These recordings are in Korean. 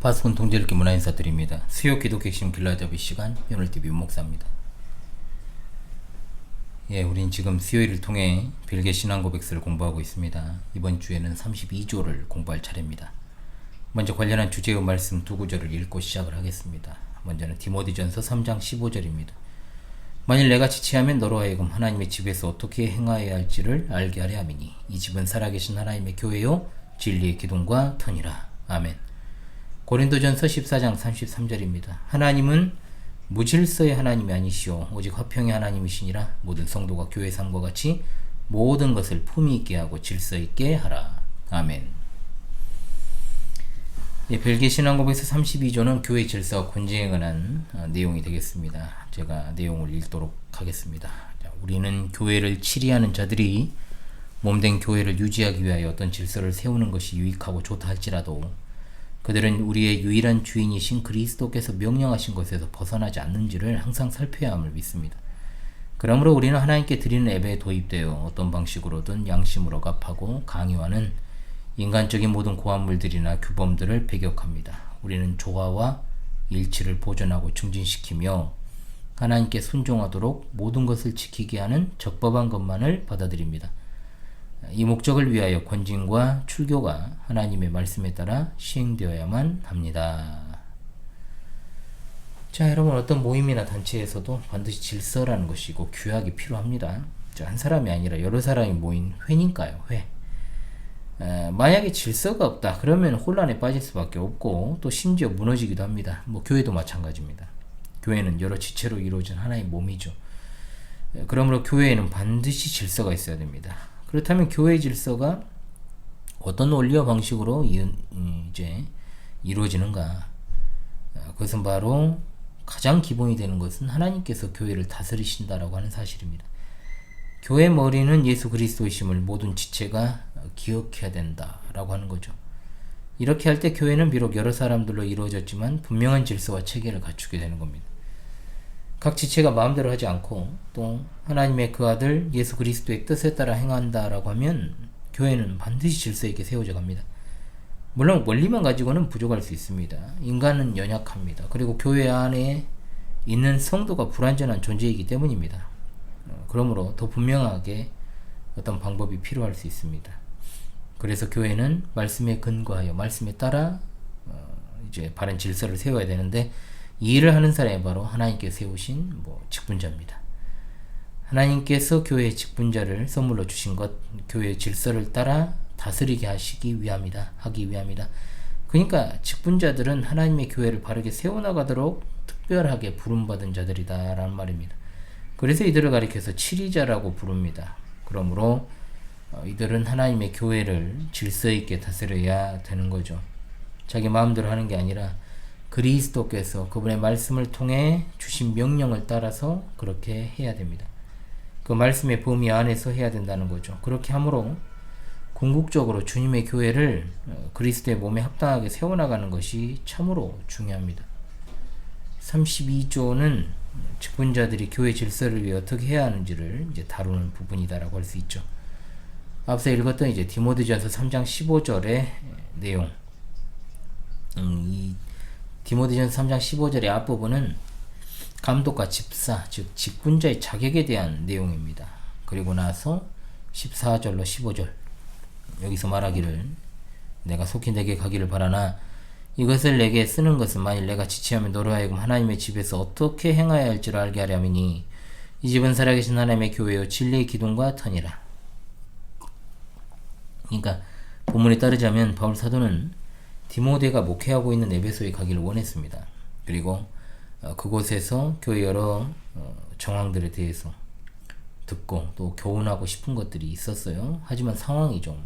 파스콘 동지들께 문화 인사드립니다. 수요 기독 핵심 길라잡이 시간 현울TV 목사입니다. 우린 지금 수요일을 통해 빌개 신앙 고백서를 공부하고 있습니다. 이번 주에는 32조를 공부할 차례입니다. 먼저 관련한 주제의 말씀 두 구절을 읽고 시작을 하겠습니다. 먼저는 디모데전서 3장 15절입니다. 만일 내가 지체하면 너로 하여금 하나님의 집에서 어떻게 행하여야 할지를 알게 하려 함이니 이 집은 살아계신 하나님의 교회요 진리의 기둥과 터니라. 아멘. 고린도전서 14장 33절입니다. 하나님은 무질서의 하나님이 아니시오 오직 화평의 하나님이시니라. 모든 성도가 교회 삶과 같이 모든 것을 품위 있게 하고 질서 있게 하라. 아멘. 벨기에 신앙고백서 32조는 교회 질서와 권징에 관한 내용이 되겠습니다. 제가 내용을 읽도록 하겠습니다. 우리는 교회를 치리하는 자들이 몸된 교회를 유지하기 위하여 어떤 질서를 세우는 것이 유익하고 좋다 할지라도 그들은 우리의 유일한 주인이신 그리스도께서 명령하신 것에서 벗어나지 않는지를 항상 살펴야 함을 믿습니다. 그러므로 우리는 하나님께 드리는 예배에 도입되어 어떤 방식으로든 양심으로 갚하고 강요하는 인간적인 모든 고함물들이나 규범들을 배격합니다. 우리는 조화와 일치를 보존하고 증진시키며 하나님께 순종하도록 모든 것을 지키게 하는 적법한 것만을 받아들입니다. 이 목적을 위하여 권징과 출교가 하나님의 말씀에 따라 시행되어야만 합니다. 자, 여러분, 어떤 모임이나 단체에서도 반드시 질서라는 것이고 규약이 필요합니다. 한 사람이 아니라 여러 사람이 모인 회니까요. 회. 만약에 질서가 없다 그러면 혼란에 빠질 수밖에 없고 또 심지어 무너지기도 합니다. 교회도 마찬가지입니다. 교회는 여러 지체로 이루어진 하나의 몸이죠. 그러므로 교회에는 반드시 질서가 있어야 됩니다. 그렇다면 교회의 질서가 어떤 원리와 방식으로 이제 이루어지는가? 그것은 바로 가장 기본이 되는 것은 하나님께서 교회를 다스리신다라고 하는 사실입니다. 교회의 머리는 예수 그리스도이심을 모든 지체가 기억해야 된다라고 하는 거죠. 이렇게 할 때 교회는 비록 여러 사람들로 이루어졌지만 분명한 질서와 체계를 갖추게 되는 겁니다. 각 지체가 마음대로 하지 않고 또 하나님의 그 아들 예수 그리스도의 뜻에 따라 행한다라고 하면 교회는 반드시 질서 있게 세워져 갑니다. 물론 원리만 가지고는 부족할 수 있습니다. 인간은 연약합니다. 그리고 교회 안에 있는 성도가 불완전한 존재이기 때문입니다. 그러므로 더 분명하게 어떤 방법이 필요할 수 있습니다. 그래서 교회는 말씀에 근거하여 말씀에 따라 이제 바른 질서를 세워야 되는데 이 일을 하는 사람이 바로 하나님께 세우신 직분자입니다. 하나님께서 교회의 직분자를 선물로 주신 것, 교회의 질서를 따라 다스리게 하기 위함이다. 그러니까 직분자들은 하나님의 교회를 바르게 세워나가도록 특별하게 부름받은 자들이다라는 말입니다. 그래서 이들을 가리켜서 치리자라고 부릅니다. 그러므로 이들은 하나님의 교회를 질서 있게 다스려야 되는 거죠. 자기 마음대로 하는 게 아니라 그리스도께서 그분의 말씀을 통해 주신 명령을 따라서 그렇게 해야 됩니다. 그 말씀의 범위 안에서 해야 된다는 거죠. 그렇게 함으로 궁극적으로 주님의 교회를 그리스도의 몸에 합당하게 세워나가는 것이 참으로 중요합니다. 32조는 직분자들이 교회 질서를 위해 어떻게 해야 하는지를 이제 다루는 부분이다라고 할 수 있죠. 앞서 읽었던 이제 디모데전서 3장 15절의 내용. 이 디모데전서 3장 15절의 앞부분은 감독과 집사, 즉 직분자의 자격에 대한 내용입니다. 그리고 나서 14절로 15절 여기서 말하기를 내가 속히 내게 가기를 바라나 이것을 내게 쓰는 것은 만일 내가 지체하면 너로 하여금 하나님의 집에서 어떻게 행하여야 할지를 알게 하려 함이니 이 집은 살아계신 하나님의 교회요 진리의 기둥과 터니라. 그러니까 본문에 따르자면 바울 사도는 디모데가 목회하고 있는 에베소에 가기를 원했습니다. 그리고 그곳에서 교회 여러 정황들에 대해서 듣고 또 교훈하고 싶은 것들이 있었어요. 하지만 상황이 좀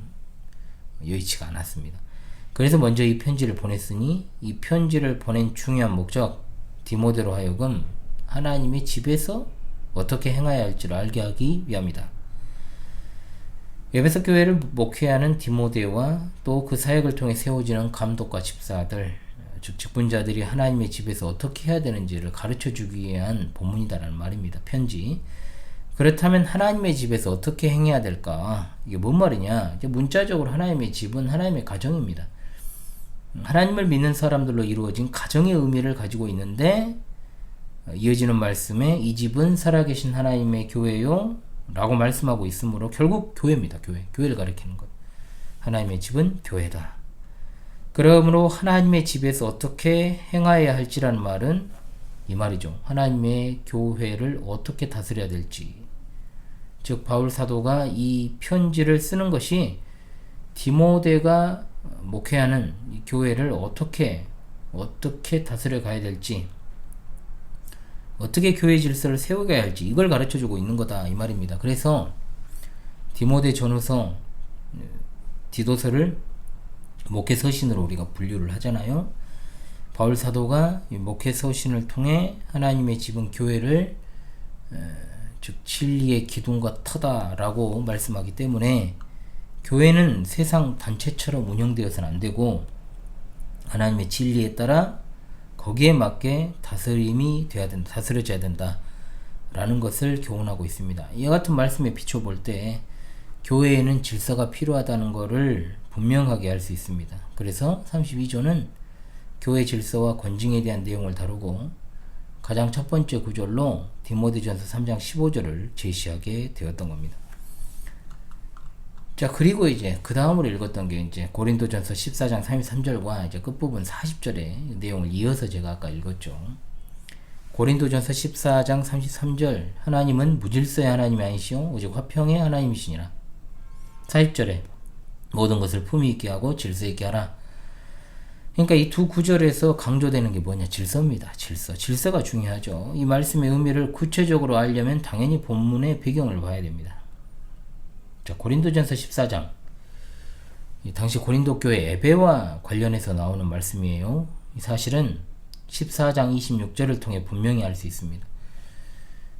여의치가 않았습니다. 그래서 먼저 이 편지를 보냈으니 이 편지를 보낸 중요한 목적, 디모데로 하여금 하나님의 집에서 어떻게 행해야 할지를 알게 하기 위함이다. 에베소 교회를 목회하는 디모데와 또 그 사역을 통해 세워지는 감독과 집사들, 즉 직분자들이 하나님의 집에서 어떻게 해야 되는지를 가르쳐주기 위한 본문이다라는 말입니다. 편지. 그렇다면 하나님의 집에서 어떻게 행해야 될까? 이게 뭔 말이냐? 문자적으로 하나님의 집은 하나님의 가정입니다. 하나님을 믿는 사람들로 이루어진 가정의 의미를 가지고 있는데 이어지는 말씀에 이 집은 살아계신 하나님의 교회요 라고 말씀하고 있으므로 결국 교회입니다. 교회를 가리키는 것. 하나님의 집은 교회다. 그러므로 하나님의 집에서 어떻게 행하여야 할지라는 말은 이 말이죠. 하나님의 교회를 어떻게 다스려야 될지. 즉 바울 사도가 이 편지를 쓰는 것이 디모데가 목회하는 이 교회를 어떻게 다스려 가야 될지, 어떻게 교회 질서를 세워가야 할지 이걸 가르쳐주고 있는 거다 이 말입니다. 그래서 디모데 전후서, 디도서를 목회 서신으로 우리가 분류를 하잖아요. 바울 사도가 이 목회 서신을 통해 하나님의 집은 교회를 즉 진리의 기둥과 터다라고 말씀하기 때문에 교회는 세상 단체처럼 운영되어서는 안 되고 하나님의 진리에 따라 거기에 맞게 다스림이 돼야 된다, 다스려져야 된다라는 것을 교훈하고 있습니다. 이와 같은 말씀에 비춰볼 때 교회에는 질서가 필요하다는 것을 분명하게 알 수 있습니다. 그래서 32조는 교회 질서와 권징에 대한 내용을 다루고 가장 첫 번째 구절로 디모데전서 3장 15절을 제시하게 되었던 겁니다. 자, 그리고 이제 그 다음으로 읽었던 게 이제 고린도전서 14장 33절과 이제 끝부분 40절의 내용을 이어서 제가 아까 읽었죠. 고린도전서 14장 33절, 하나님은 무질서의 하나님이 아니시오 오직 화평의 하나님이시니라. 40절에 모든 것을 품위 있게 하고 질서 있게 하라. 그러니까 이 두 구절에서 강조되는 게 뭐냐? 질서입니다. 질서가 중요하죠. 이 말씀의 의미를 구체적으로 알려면 당연히 본문의 배경을 봐야 됩니다. 자, 고린도전서 14장. 당시 고린도 교회 예배와 관련해서 나오는 말씀이에요. 이 사실은 14장 26절을 통해 분명히 알 수 있습니다.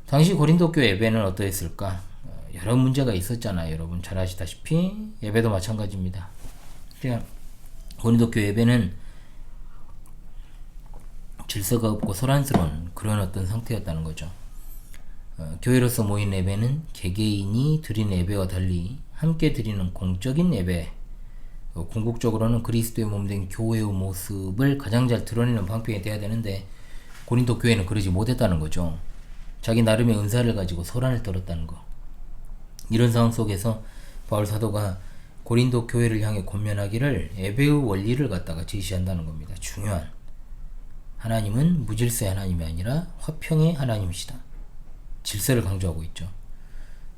당시 고린도 교회 예배는 어떠했을까? 여러 문제가 있었잖아요. 여러분 잘 아시다시피 예배도 마찬가지입니다. 그냥 고린도 교회 예배는 질서가 없고 소란스러운 그런 어떤 상태였다는 거죠. 교회로서 모인 예배는 개개인이 드리는 예배와 달리 함께 드리는 공적인 예배, 궁극적으로는 그리스도의 몸된 교회의 모습을 가장 잘 드러내는 방편이 돼야 되는데 고린도 교회는 그러지 못했다는 거죠. 자기 나름의 은사를 가지고 소란을 떨었다는 거. 이런 상황 속에서 바울 사도가 고린도 교회를 향해 권면하기를 예배의 원리를 갖다가 제시한다는 겁니다. 중요한. 하나님은 무질서의 하나님이 아니라 화평의 하나님이시다. 질서를 강조하고 있죠.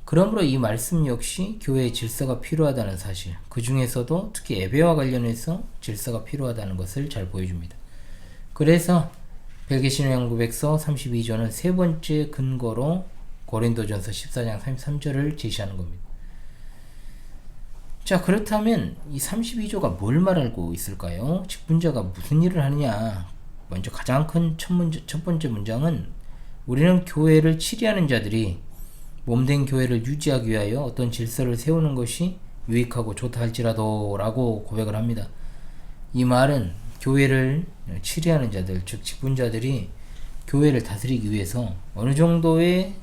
그러므로 이 말씀 역시 교회의 질서가 필요하다는 사실, 그 중에서도 특히 예배와 관련해서 질서가 필요하다는 것을 잘 보여줍니다. 그래서 벨기신의 양고백서 32조는 세 번째 근거로 고린도전서 14장 33절을 제시하는 겁니다. 자, 그렇다면 이 32조가 뭘 말하고 있을까요? 직분자가 무슨 일을 하느냐? 먼저 가장 큰 첫 번째 문장은 우리는 교회를 치리하는 자들이 몸된 교회를 유지하기 위하여 어떤 질서를 세우는 것이 유익하고 좋다 할지라도 라고 고백을 합니다. 이 말은 교회를 치리하는 자들, 즉 직분자들이 교회를 다스리기 위해서 어느 정도의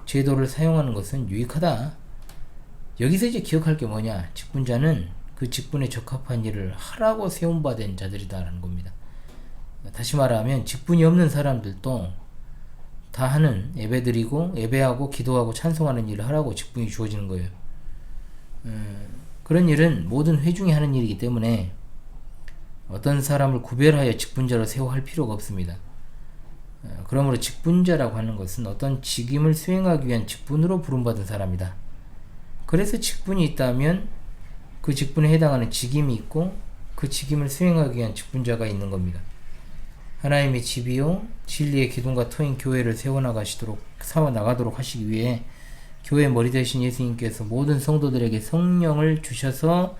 제도를 사용하는 것은 유익하다. 여기서 이제 기억할 게 뭐냐? 직분자는 그 직분에 적합한 일을 하라고 세움받은 자들이다라는 겁니다. 다시 말하면 직분이 없는 사람들도 다 하는 예배드리고 예배하고 기도하고 찬송하는 일을 하라고 직분이 주어지는 거예요. 그런 일은 모든 회중이 하는 일이기 때문에 어떤 사람을 구별하여 직분자로 세워 할 필요가 없습니다. 그러므로 직분자라고 하는 것은 어떤 직임을 수행하기 위한 직분으로 부름받은 사람이다. 그래서 직분이 있다면 그 직분에 해당하는 직임이 있고 그 직임을 수행하기 위한 직분자가 있는 겁니다. 하나님의 집이요 진리의 기둥과 터인 교회를 세워나가도록 하시기 위해 교회 머리 되신 예수님께서 모든 성도들에게 성령을 주셔서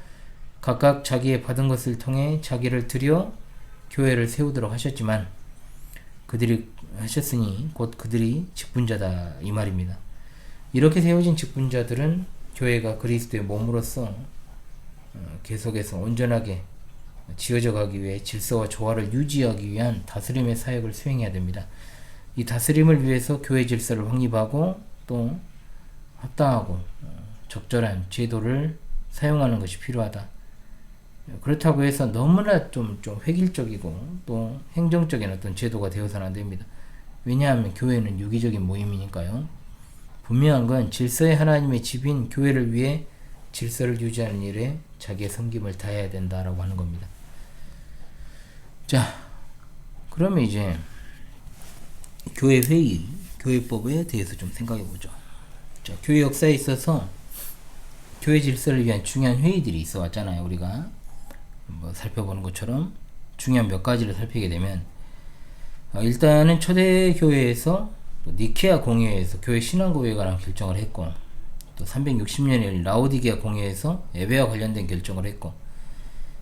각각 자기의 받은 것을 통해 자기를 드려 교회를 세우도록 하셨지만 그들이 하셨으니 곧 그들이 직분자다 이 말입니다. 이렇게 세워진 직분자들은 교회가 그리스도의 몸으로서 계속해서 온전하게 지어져 가기 위해 질서와 조화를 유지하기 위한 다스림의 사역을 수행해야 됩니다. 이 다스림을 위해서 교회 질서를 확립하고 또 합당하고 적절한 제도를 사용하는 것이 필요하다. 그렇다고 해서 너무나 좀 획일적이고 또 행정적인 어떤 제도가 되어서는 안 됩니다. 왜냐하면 교회는 유기적인 모임이니까요. 분명한 건 질서의 하나님의 집인 교회를 위해 질서를 유지하는 일에 자기의 섬김을 다해야 된다라고 하는 겁니다. 자, 그러면 이제 교회 회의, 교회법에 대해서 좀 생각해 보죠. 자, 교회 역사에 있어서 교회 질서를 위한 중요한 회의들이 있어 왔잖아요. 우리가 뭐 살펴보는 것처럼 중요한 몇 가지를 살피게 되면 일단은 초대 교회에서 니케아 공회에서 교회 신앙고에 관한 결정을 했고, 또 360년에 열린 라오디게아 공회에서 예배와 관련된 결정을 했고,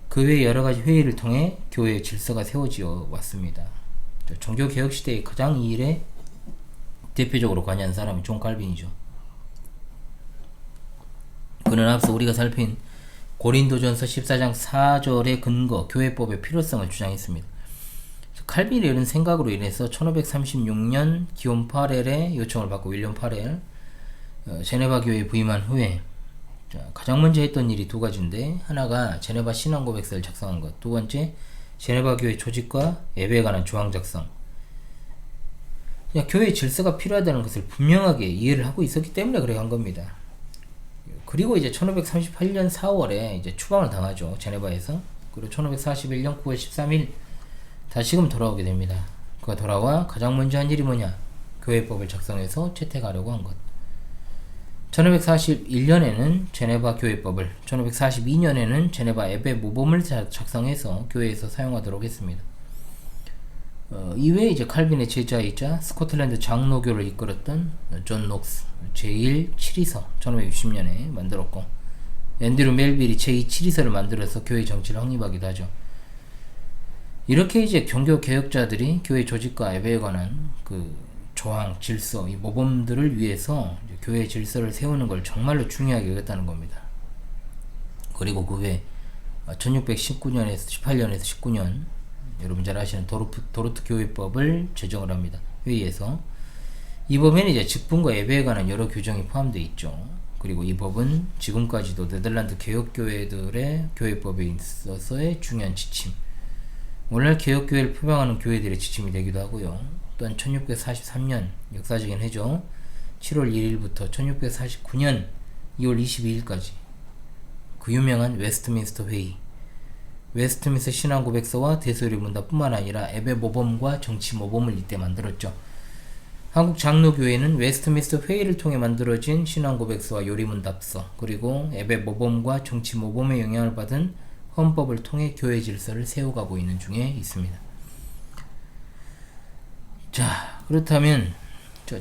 그 외에 여러 가지 회의를 통해 교회의 질서가 세워지어 왔습니다. 종교 개혁 시대의 가장 이 일에 대표적으로 관여한 사람이 존 칼빈이죠. 그는 앞서 우리가 살핀 고린도전서 14장 4절의 근거, 교회법의 필요성을 주장했습니다. 칼빈의 이런 생각으로 인해서 1536년 기욤 파렐의 요청을 받고 윌리엄 파렐 제네바 교회에 부임한 후에 가장 먼저 했던 일이 두 가지인데, 하나가 제네바 신앙고백서를 작성한 것, 두 번째 제네바 교회 조직과 예배에 관한 조항 작성. 교회의 질서가 필요하다는 것을 분명하게 이해를 하고 있었기 때문에 그래 한 겁니다. 그리고 이제 1538년 4월에 이제 추방을 당하죠, 제네바에서. 그리고 1541년 9월 13일 다시금 돌아오게 됩니다. 그가 돌아와 가장 먼저 한 일이 뭐냐? 교회법을 작성해서 채택하려고 한 것. 1541년에는 제네바 교회법을, 1542년에는 제네바 예배 모범을 작성해서 교회에서 사용하도록 했습니다. 이외에 이제 칼빈의 제자이자 스코틀랜드 장로교를 이끌었던 존 녹스 제1 7위서 1560년에 만들었고, 앤드류 멜빌이 제2 7위서를 만들어서 교회 정치를 확립하기도 하죠. 이렇게 이제 종교 개혁자들이 교회 조직과 예배에 관한 그 조항, 질서, 이 모범들을 위해서 교회 질서를 세우는 걸 정말로 중요하게 여겼다는 겁니다. 그리고 그 외에 1619년에서 18년에서 19년 여러분 잘 아시는 도르트 교회법을 제정을 합니다. 회의에서. 이 법에는 이제 직분과 예배에 관한 여러 규정이 포함되어 있죠. 그리고 이 법은 지금까지도 네덜란드 개혁교회들의 교회법에 있어서의 중요한 지침, 오늘날 개혁교회를 표방하는 교회들의 지침이 되기도 하고요. 또한 1643년, 역사적인 해죠. 7월 1일부터 1649년 2월 22일까지 그 유명한 웨스트민스터 회의, 웨스트민스터 신앙고백서와 대소요리문답뿐만 아니라 예배 모범과 정치 모범을 이때 만들었죠. 한국 장로교회는 웨스트민스터 회의를 통해 만들어진 신앙고백서와 요리문답서, 그리고 예배 모범과 정치 모범의 영향을 받은 헌법을 통해 교회 질서를 세워가고 있는 중에 있습니다. 자, 그렇다면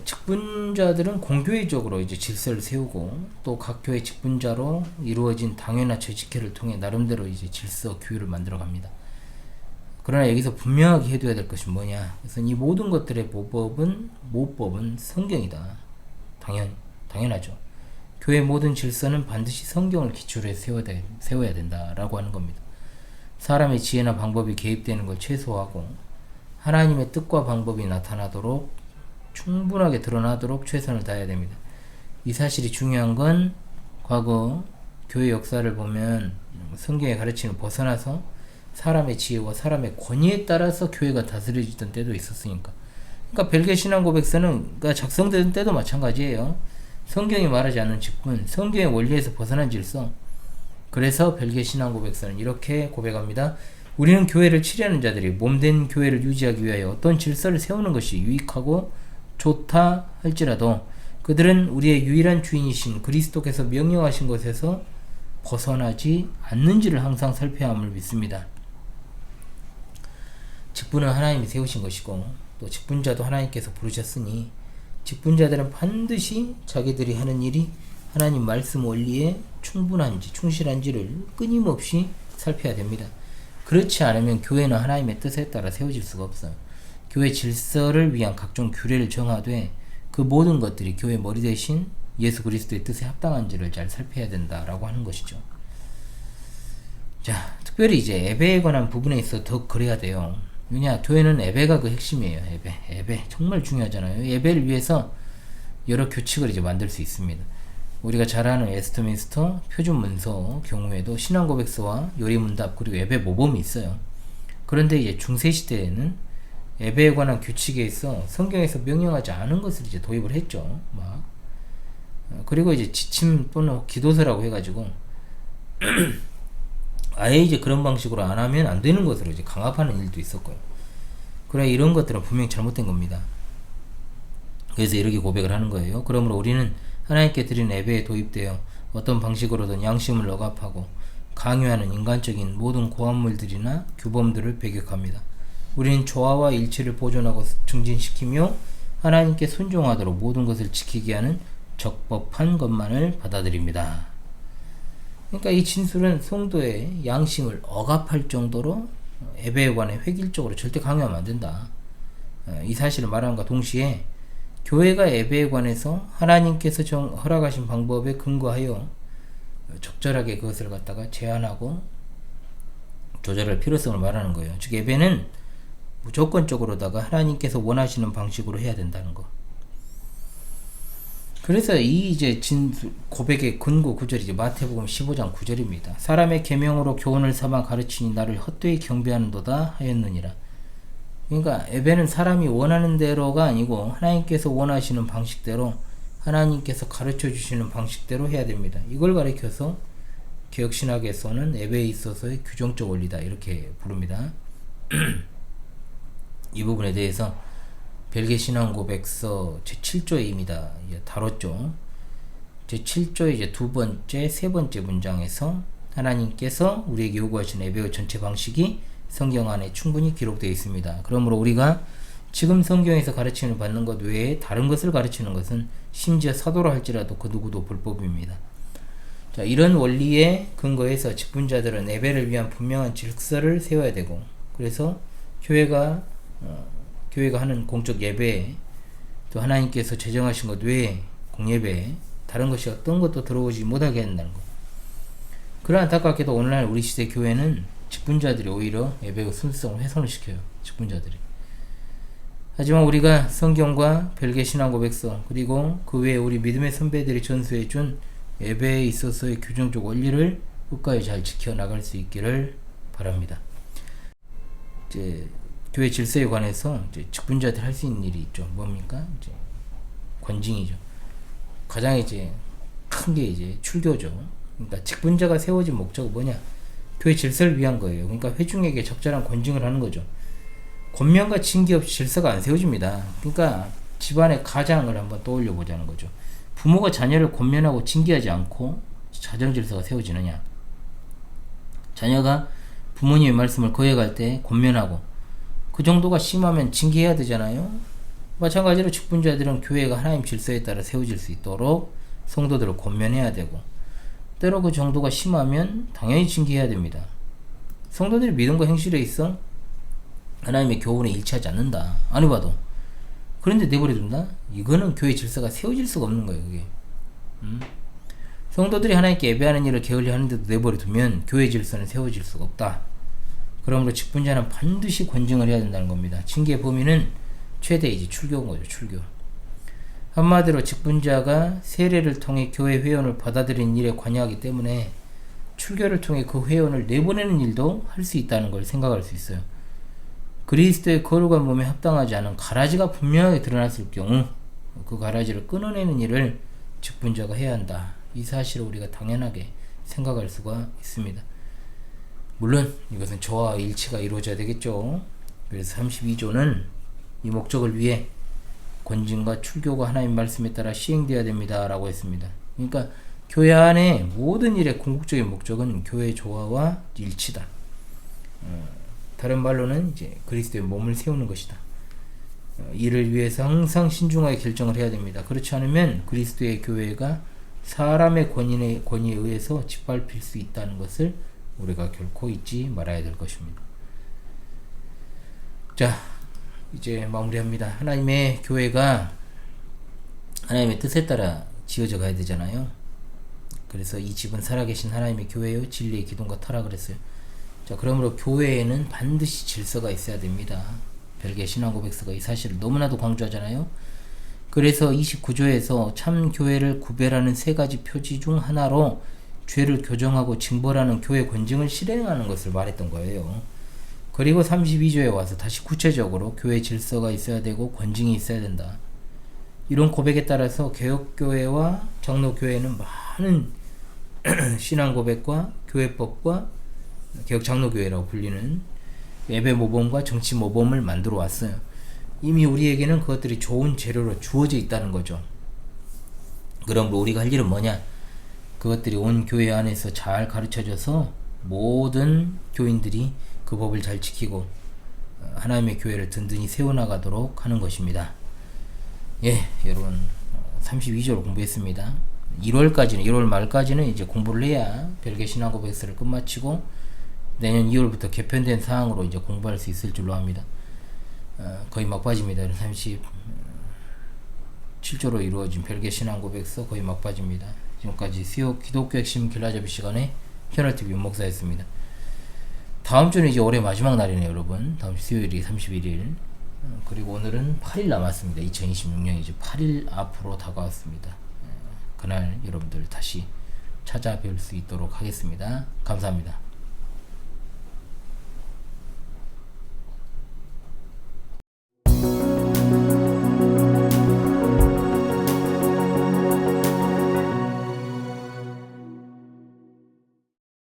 직분자들은 공교회적으로 이제 질서를 세우고, 또 각 교회 직분자로 이루어진 당회나 재직회를 통해 나름대로 이제 질서 규율을 만들어 갑니다. 그러나 여기서 분명하게 해둬야 될 것이 뭐냐? 그래서 이 모든 것들의 모법은 성경이다. 당연하죠. 교회 모든 질서는 반드시 성경을 기초로 해서 세워야 된다라고 하는 겁니다. 사람의 지혜나 방법이 개입되는 걸 최소화하고 하나님의 뜻과 방법이 나타나도록, 충분하게 드러나도록 최선을 다해야 됩니다. 이 사실이 중요한 건 과거 교회 역사를 보면 성경의 가르침을 벗어나서 사람의 지혜와 사람의 권위에 따라서 교회가 다스려지던 때도 있었으니까. 그러니까 벨기에 신앙고백서는 작성되던 때도 마찬가지예요. 성경이 말하지 않는 직분, 성경의 원리에서 벗어난 질서. 그래서 벨기에 신앙고백서는 이렇게 고백합니다. 우리는 교회를 치려는 자들이 몸된 교회를 유지하기 위하여 어떤 질서를 세우는 것이 유익하고 좋다 할지라도 그들은 우리의 유일한 주인이신 그리스도께서 명령하신 것에서 벗어나지 않는지를 항상 살펴야 함을 믿습니다. 직분은 하나님이 세우신 것이고, 또 직분자도 하나님께서 부르셨으니 직분자들은 반드시 자기들이 하는 일이 하나님 말씀 원리에 충분한지 충실한지를 끊임없이 살펴야 됩니다. 그렇지 않으면 교회는 하나님의 뜻에 따라 세워질 수가 없어요. 교회 질서를 위한 각종 규례를 정하되 그 모든 것들이 교회 머리 대신 예수 그리스도의 뜻에 합당한지를 잘 살펴야 된다라고 하는 것이죠. 자, 특별히 이제 예배에 관한 부분에 있어 더 그래야 돼요. 왜냐, 교회는 예배가 그 핵심이에요. 예배 정말 중요하잖아요. 예배를 위해서 여러 규칙을 이제 만들 수 있습니다. 우리가 잘 아는 웨스트민스터 표준 문서 경우에도 신앙 고백서와 요리문답 그리고 예배 모범이 있어요. 그런데 이제 중세 시대에는 예배에 관한 규칙에 있어 성경에서 명령하지 않은 것을 이제 도입을 했죠. 그리고 이제 지침 또는 기도서라고 해가지고 아예 이제 그런 방식으로 안 하면 안 되는 것으로 이제 강압하는 일도 있었고요. 그래 이런 것들은 분명히 잘못된 겁니다. 그래서 이렇게 고백을 하는 거예요. 그러므로 우리는 하나님께 드린 예배에 도입되어 어떤 방식으로든 양심을 억압하고 강요하는 인간적인 모든 고함물들이나 규범들을 배격합니다. 우리는 조화와 일치를 보존하고 증진시키며 하나님께 순종하도록 모든 것을 지키게 하는 적법한 것만을 받아들입니다. 그러니까 이 진술은 성도의 양심을 억압할 정도로 예배에 관해 획일적으로 절대 강요하면 안 된다. 이 사실을 말함과 동시에 교회가 예배에 관해서 하나님께서 허락하신 방법에 근거하여 적절하게 그것을 갖다가 제한하고 조절할 필요성을 말하는 거예요. 즉 예배는 무조건적으로다가 하나님께서 원하시는 방식으로 해야 된다는 거. 그래서 이 이제 고백의 근거 구절이 이제 마태복음 15장 9절입니다. 사람의 계명으로 교훈을 삼아 가르치니 나를 헛되이 경배하는도다 하였느니라. 그러니까 예배는 사람이 원하는 대로가 아니고 하나님께서 원하시는 방식대로 하나님께서 가르쳐 주시는 방식대로 해야 됩니다. 이걸 가르쳐서 개혁신학에서는 예배에 있어서의 규정적 원리다 이렇게 부릅니다. 이 부분에 대해서 벨기에 신앙고백서 제7조에 이미 다 다뤘죠. 제7조 이제 두 번째, 세 번째 문장에서 하나님께서 우리에게 요구하신 예배의 전체 방식이 성경 안에 충분히 기록되어 있습니다. 그러므로 우리가 지금 성경에서 가르침을 받는 것 외에 다른 것을 가르치는 것은 심지어 사도로 할지라도 그 누구도 불법입니다. 자, 이런 원리에 근거해서 직분자들은 예배를 위한 분명한 질서를 세워야 되고, 그래서 교회가 하는 공적 예배에 또 하나님께서 제정하신 것 외에 공예배에 다른 것이 어떤 것도 들어오지 못하게 한다는 것. 그러나 안타깝게도 오늘날 우리 시대 교회는 직분자들이 오히려 예배의 순수성을 훼손을 시켜요. 직분자들이. 하지만 우리가 성경과 벨기에 신앙고백서 그리고 그 외에 우리 믿음의 선배들이 전수해준 예배에 있어서의 규정적 원리를 끝까지 잘 지켜나갈 수 있기를 바랍니다. 이제 교회 질서에 관해서 이제 직분자들 할 수 있는 일이 있죠. 뭡니까? 이제 권징이죠. 가장 이제 큰 게 이제 출교죠. 그러니까 직분자가 세워진 목적은 뭐냐? 교회 질서를 위한 거예요. 그러니까 회중에게 적절한 권징을 하는 거죠. 권면과 징계 없이 질서가 안 세워집니다. 그러니까 집안의 가장을 한번 떠올려 보자는 거죠. 부모가 자녀를 권면하고 징계하지 않고 자정 질서가 세워지느냐? 자녀가 부모님의 말씀을 거역할 때 권면하고 그 정도가 심하면 징계해야 되잖아요. 마찬가지로 직분자들은 교회가 하나님 질서에 따라 세워질 수 있도록 성도들을 권면해야 되고, 때로 그 정도가 심하면 당연히 징계해야 됩니다. 성도들의 믿음과 행실에 있어 하나님의 교훈에 일치하지 않는다. 아니 봐도. 그런데 내버려둔다? 이거는 교회 질서가 세워질 수가 없는 거예요. 그게. 성도들이 하나님께 예배하는 일을 게을리 하는데도 내버려두면 교회 질서는 세워질 수가 없다. 그러므로 직분자는 반드시 권징을 해야 된다는 겁니다. 징계의 범위는 최대 이제 출교인 거죠. 출교. 한마디로 직분자가 세례를 통해 교회 회원을 받아들이는 일에 관여하기 때문에 출교를 통해 그 회원을 내보내는 일도 할 수 있다는 걸 생각할 수 있어요. 그리스도의 거룩한 몸에 합당하지 않은 가라지가 분명하게 드러났을 경우 그 가라지를 끊어내는 일을 직분자가 해야 한다. 이 사실을 우리가 당연하게 생각할 수가 있습니다. 물론 이것은 저와 일치가 이루어져야 되겠죠. 그래서 32조는 이 목적을 위해 권징과 출교가 하나님 말씀에 따라 시행되어야 됩니다 라고 했습니다. 그러니까 교회 안에 모든 일의 궁극적인 목적은 교회의 조화와 일치다. 다른 말로는 이제 그리스도의 몸을 세우는 것이다. 이를 위해서 항상 신중하게 결정을 해야 됩니다. 그렇지 않으면 그리스도의 교회가 사람의 권위에 의해서 짓밟힐 수 있다는 것을 우리가 결코 잊지 말아야 될 것입니다. 자, 이제 마무리합니다. 하나님의 교회가 하나님의 뜻에 따라 지어져 가야 되잖아요. 그래서 이 집은 살아계신 하나님의 교회요 진리의 기둥과 터라 그랬어요. 자, 그러므로 교회에는 반드시 질서가 있어야 됩니다. 벨기에 신앙고백서가 이 사실을 너무나도 강조하잖아요. 그래서 29조에서 참 교회를 구별하는 세 가지 표지 중 하나로 죄를 교정하고 징벌하는 교회 권징을 실행하는 것을 말했던 거예요. 그리고 32조에 와서 다시 구체적으로 교회 질서가 있어야 되고 권징이 있어야 된다. 이런 고백에 따라서 개혁교회와 장로교회는 많은 신앙 고백과 교회법과 개혁 장로교회라고 불리는 예배 모범과 정치 모범을 만들어 왔어요. 이미 우리에게는 그것들이 좋은 재료로 주어져 있다는 거죠. 그럼 우리가 할 일은 뭐냐? 그것들이 온 교회 안에서 잘 가르쳐져서 모든 교인들이 그 법을 잘 지키고 하나님의 교회를 든든히 세워나가도록 하는 것입니다. 예, 여러분 32조를 공부했습니다. 1월 말까지는 이제 공부를 해야 별개 신앙 고백서를 끝마치고 내년 2월부터 개편된 사항으로 이제 공부할 수 있을 줄로 합니다. 거의 막바지입니다. 37조로 이루어진 별개 신앙 고백서 거의 막바지입니다. 지금까지 수요 기독교 핵심 길라잡이 시간에 현알TV 윤목사였습니다. 다음 주는 이제 올해 마지막 날이네요, 여러분. 다음 수요일이 31일. 그리고 오늘은 8일 남았습니다. 2026년이 이제 8일 앞으로 다가왔습니다. 그날 여러분들 다시 찾아뵐 수 있도록 하겠습니다. 감사합니다.